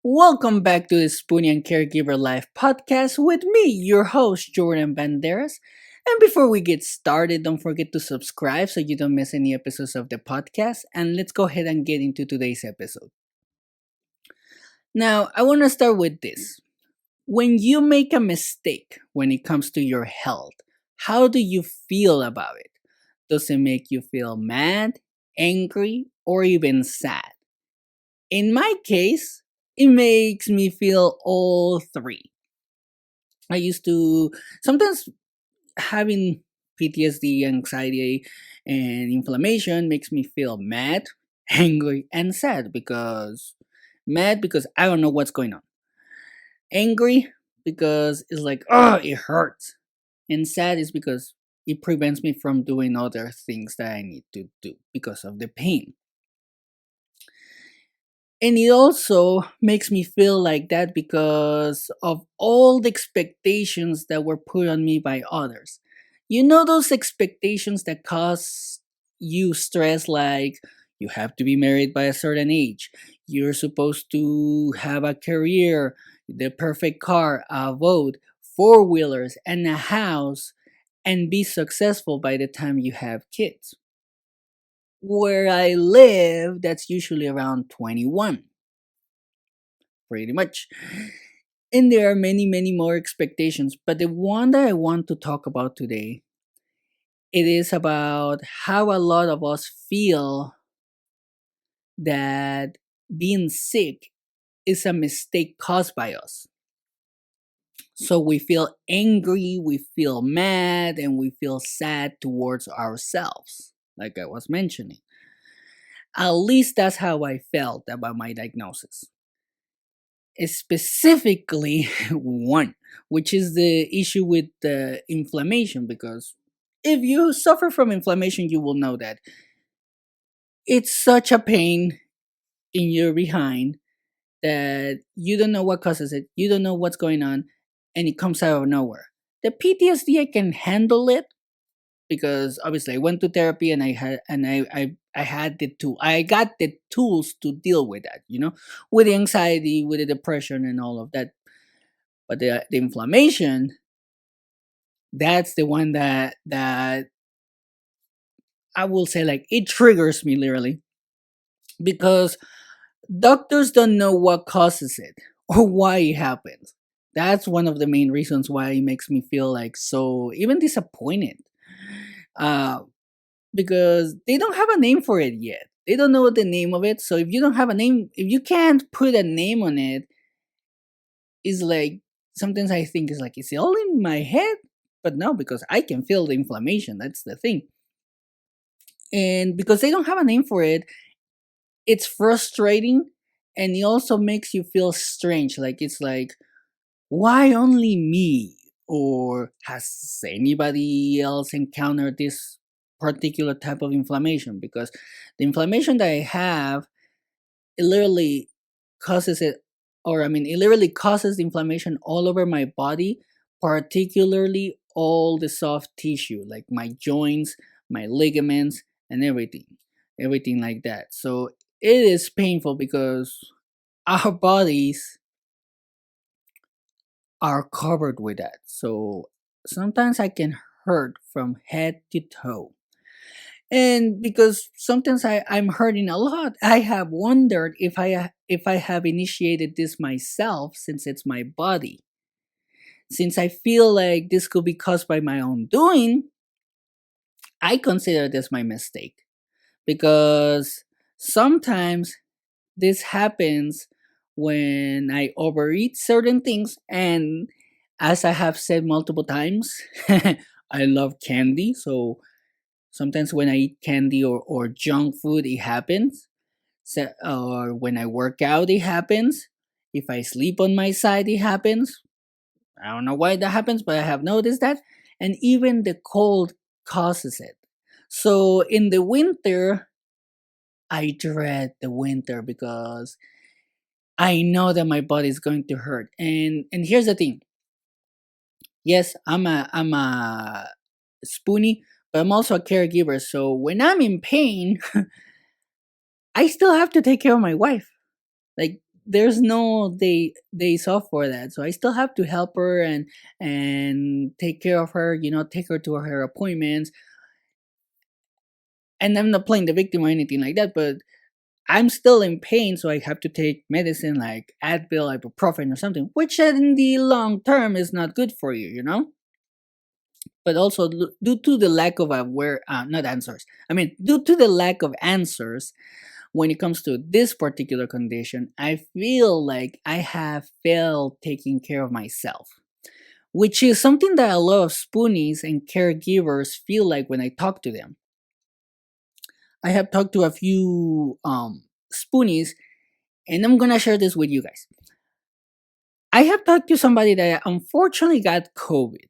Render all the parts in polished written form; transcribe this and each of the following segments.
Welcome back to the Spoonie and Caregiver Life podcast with me, your host, Jordan Banderas. And before we get started, don't forget to subscribe so you don't miss any episodes of the podcast. And let's go ahead and get into today's episode. Now, I want to start with this. When you make a mistake when it comes to your health, how do you feel about it? Does it make you feel mad, angry, or even sad? In my case, it makes me feel all three. I used to sometimes having PTSD, anxiety, and inflammation makes me feel mad, angry, and sad because mad because I don't know what's going on. Angry because it's like, oh, it hurts. And sad is because it prevents me from doing other things that I need to do because of the pain. And it also makes me feel like that because of all the expectations that were put on me by others. You know, those expectations that cause you stress, like you have to be married by a certain age, you're supposed to have a career, the perfect car, a vote, four wheelers, and a house, and be successful by the time you have kids. Where I live, that's usually around 21, pretty much. And there are many, many more expectations. But the one that I want to talk about today, it is about how a lot of us feel that being sick is a mistake caused by us. So we feel angry, we feel mad, and we feel sad towards ourselves, like I was mentioning. At least that's how I felt about my diagnosis. Specifically one, which is the issue with the inflammation, because if you suffer from inflammation you will know that it's such a pain in your behind that you don't know what causes it, you don't know what's going on, and it comes out of nowhere. The PTSD, I can handle it because obviously I went to therapy and I had the tool, I got the tools to deal with that, with the anxiety, with the depression and all of that. But the inflammation, that's the one that I will say, like, it triggers me literally, because doctors don't know what causes it or why it happens. That's one of the main reasons why it makes me feel like so even disappointed. uh because they don't have a name for it yet, they don't know the name of it. So if you don't have a name, if you can't put a name on it, is like, sometimes I think it's like, is it all in my head? But no, because I can feel the inflammation. That's the thing. And because they don't have a name for it, it's frustrating, and it also makes you feel strange. Like, it's like, why only me? Or has anybody else encountered this particular type of inflammation? Because the inflammation that I have, it literally causes it, or I mean, it literally causes inflammation all over my body, particularly all the soft tissue, like my joints, my ligaments, and everything like that. So it is painful because our bodies are covered with that. So sometimes I can hurt from head to toe. And because sometimes I'm hurting a lot, I have wondered if I have initiated this myself, since it's my body. Since I feel like this could be caused by my own doing, I consider this my mistake, because sometimes this happens when I overeat certain things. And as I have said multiple times, I love candy. So sometimes when I eat candy or junk food, it happens. So, or when I work out, it happens. If I sleep on my side, it happens. I don't know why that happens, but I have noticed that. And even the cold causes it. So in the winter, I dread the winter because I know that my body is going to hurt. And here's the thing. Yes, I'm a spoonie, but I'm also a caregiver. So when I'm in pain, I still have to take care of my wife. Like, there's no days off for that, so I still have to help her and take care of her, take her to her appointments. And I'm not playing the victim or anything like that, but I'm still in pain, so I have to take medicine like Advil, ibuprofen, or something, which in the long term is not good for you, But also due to the lack of not answers. I mean, due to the lack of answers when it comes to this particular condition, I feel like I have failed taking care of myself, which is something that a lot of spoonies and caregivers feel like when I talk to them. I have talked to a few spoonies, and I'm gonna share this with you guys. I have talked to somebody that unfortunately got COVID,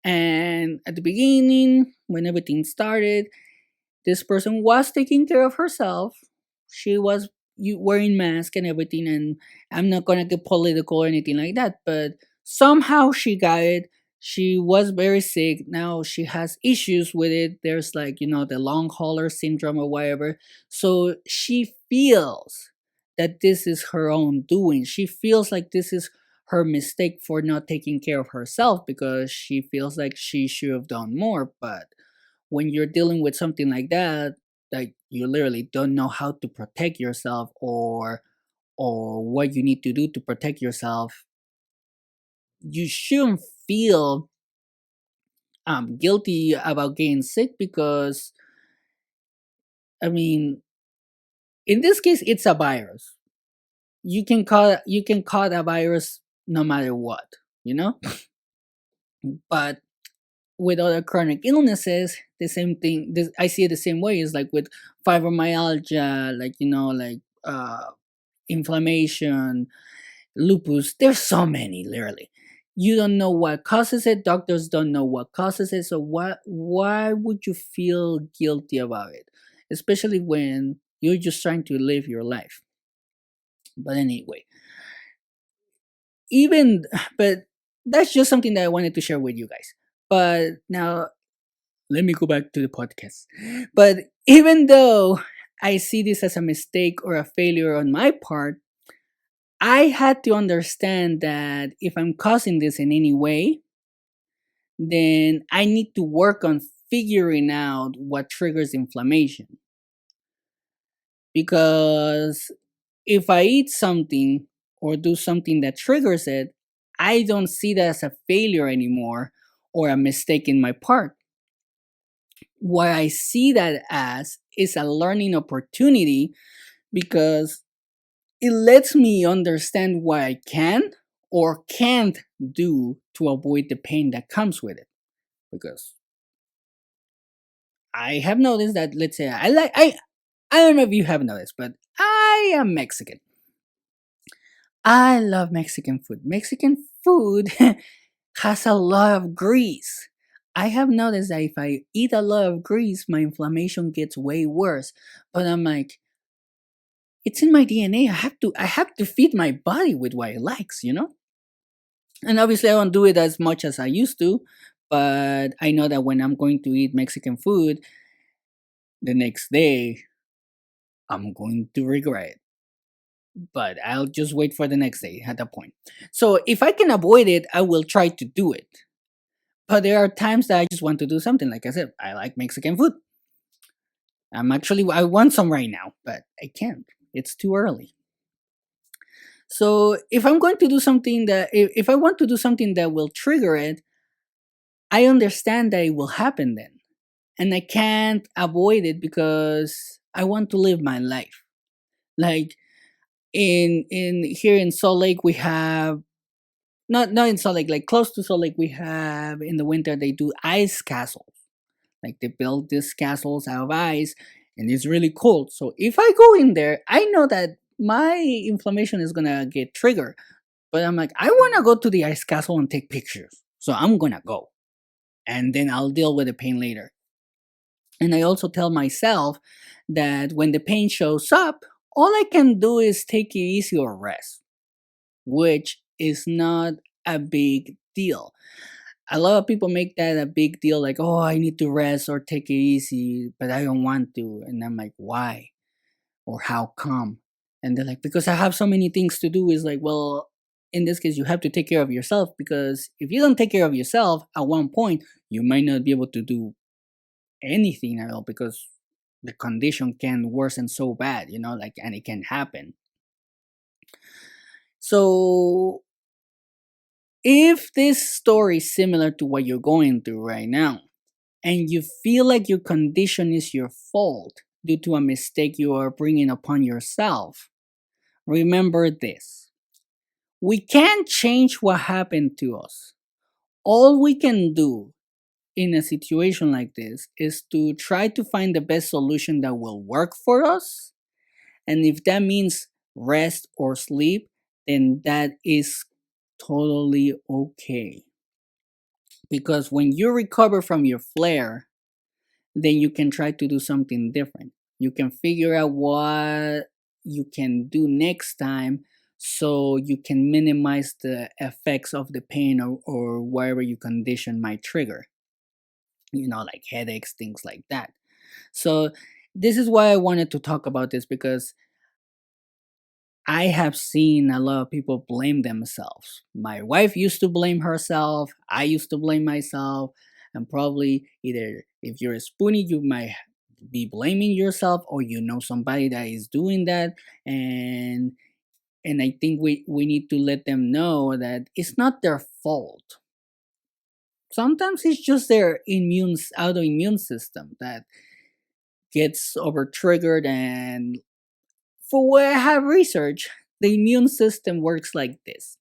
and at the beginning, when everything started, this person was taking care of herself. She was wearing mask and everything, and I'm not gonna get political or anything like that, but somehow she got it. She was very sick. Now she has issues with it. There's like, the long hauler syndrome or whatever. So she feels that this is her own doing. She feels like this is her mistake for not taking care of herself, because she feels like she should have done more. But when you're dealing with something like that, like you literally don't know how to protect yourself, or what you need to do to protect yourself, you shouldn't feel guilty about getting sick, because I mean, in this case, it's a virus. You can call a virus no matter what, you know. But with other chronic illnesses, the same thing. I see it the same way. Is like with fibromyalgia, like inflammation, lupus. There's so many, literally. You don't know what causes it. Doctors don't know what causes it. So why would you feel guilty about it? Especially when you're just trying to live your life. But anyway, even but that's just something that I wanted to share with you guys. But now let me go back to the podcast. But even though I see this as a mistake or a failure on my part, I had to understand that if I'm causing this in any way, then I need to work on figuring out what triggers inflammation. Because if I eat something or do something that triggers it, I don't see that as a failure anymore or a mistake in my part. What I see that as is a learning opportunity, because it lets me understand what I can or can't do to avoid the pain that comes with it. Because I have noticed that, let's say, I don't know if you have noticed, but I am Mexican. I love Mexican food. Mexican food has a lot of grease. I have noticed that if I eat a lot of grease, my inflammation gets way worse. But I'm like, it's in my DNA. I have to feed my body with what it likes. And obviously I don't do it as much as I used to, but I know that when I'm going to eat Mexican food the next day, I'm going to regret it. But I'll just wait for the next day at that point. So if I can avoid it, I will try to do it. But there are times that I just want to do something. Like I said, I like Mexican food. I want some right now, but I can't. It's too early. So if I'm going to do something if I want to do something that will trigger it, I understand that it will happen then. And I can't avoid it because I want to live my life. Like in here in Salt Lake we have, not in Salt Lake, like close to Salt Lake, we have in the winter they do ice castles. Like they build these castles out of ice, and it's really cold. So if I go in there, I know that my inflammation is gonna get triggered. But I'm like, I wanna go to the ice castle and take pictures. So I'm gonna go. And then I'll deal with the pain later. And I also tell myself that when the pain shows up, all I can do is take it easy or rest, which is not a big deal. A lot of people make that a big deal, like, oh, I need to rest or take it easy, but I don't want to. And I'm like, why? Or how come? And they're like, because I have so many things to do. Is like, well, in this case, you have to take care of yourself, because if you don't take care of yourself, at one point, you might not be able to do anything at all, because the condition can worsen so bad, like, and it can happen. So if this story is similar to what you're going through right now, and you feel like your condition is your fault due to a mistake you are bringing upon yourself, remember this: we can't change what happened to us. All we can do in a situation like this is to try to find the best solution that will work for us. And if that means rest or sleep, then that is totally okay. Because when you recover from your flare, then you can try to do something different. You can figure out what you can do next time, so you can minimize the effects of the pain, or whatever your condition might trigger, like headaches, things like that. So, this is why I wanted to talk about this, because I have seen a lot of people blame themselves. My wife used to blame herself. I used to blame myself. And probably, either if you're a spoonie, you might be blaming yourself, or somebody that is doing that. And I think we need to let them know that it's not their fault. Sometimes it's just their autoimmune system that gets over triggered. And for what I have researched, the immune system works like this: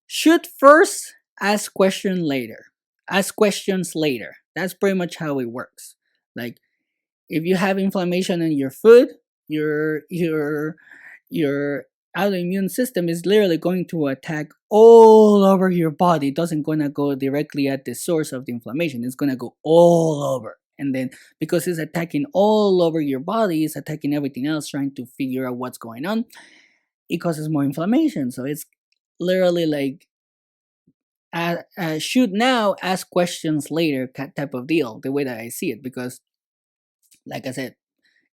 shoot first, ask question later. Ask questions later. That's pretty much how it works. Like, if you have inflammation in your foot, your autoimmune system is literally going to attack all over your body. It doesn't gonna go directly at the source of the inflammation. It's gonna go all over. And then, because it's attacking all over your body, it's attacking everything else, trying to figure out what's going on. It causes more inflammation. So it's literally like, shoot now, ask questions later type of deal, the way that I see it. Because, like I said,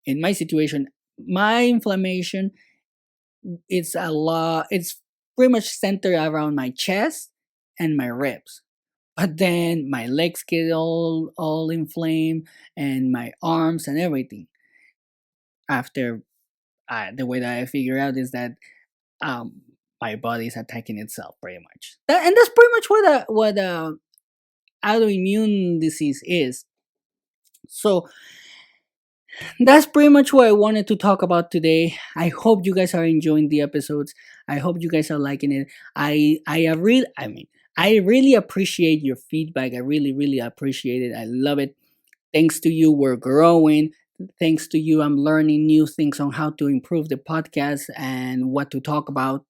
in my situation, my inflammation, it's pretty much centered around my chest and my ribs. But then my legs get all inflamed, and my arms and everything. After, the way that I figure out is that, um my body is attacking itself, pretty much. And that's pretty much what autoimmune disease is. So that's pretty much what I wanted to talk about today. I hope you guys are enjoying the episodes. I hope you guys are liking it. I really appreciate your feedback. I really, really appreciate it. I love it. Thanks to you, we're growing. Thanks to you, I'm learning new things on how to improve the podcast and what to talk about.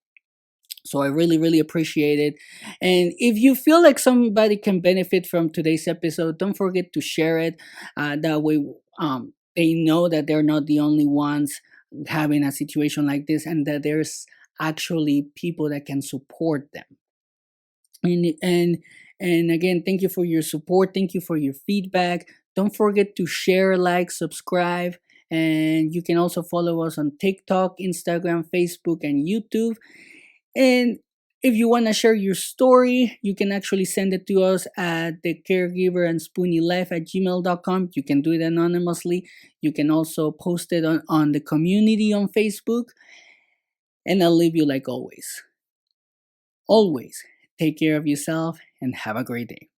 So I really, really appreciate it. And if you feel like somebody can benefit from today's episode, don't forget to share it. That way, they know that they're not the only ones having a situation like this, and that there's actually people that can support them. And again, thank you for your support. Thank you for your feedback. Don't forget to share, like, subscribe. And you can also follow us on TikTok, Instagram, Facebook, and YouTube. And if you want to share your story, you can actually send it to us at the caregiver and spoonielife@gmail.com. You can do it anonymously. You can also post it on the community on Facebook. And I'll leave you like always. Always take care of yourself and have a great day.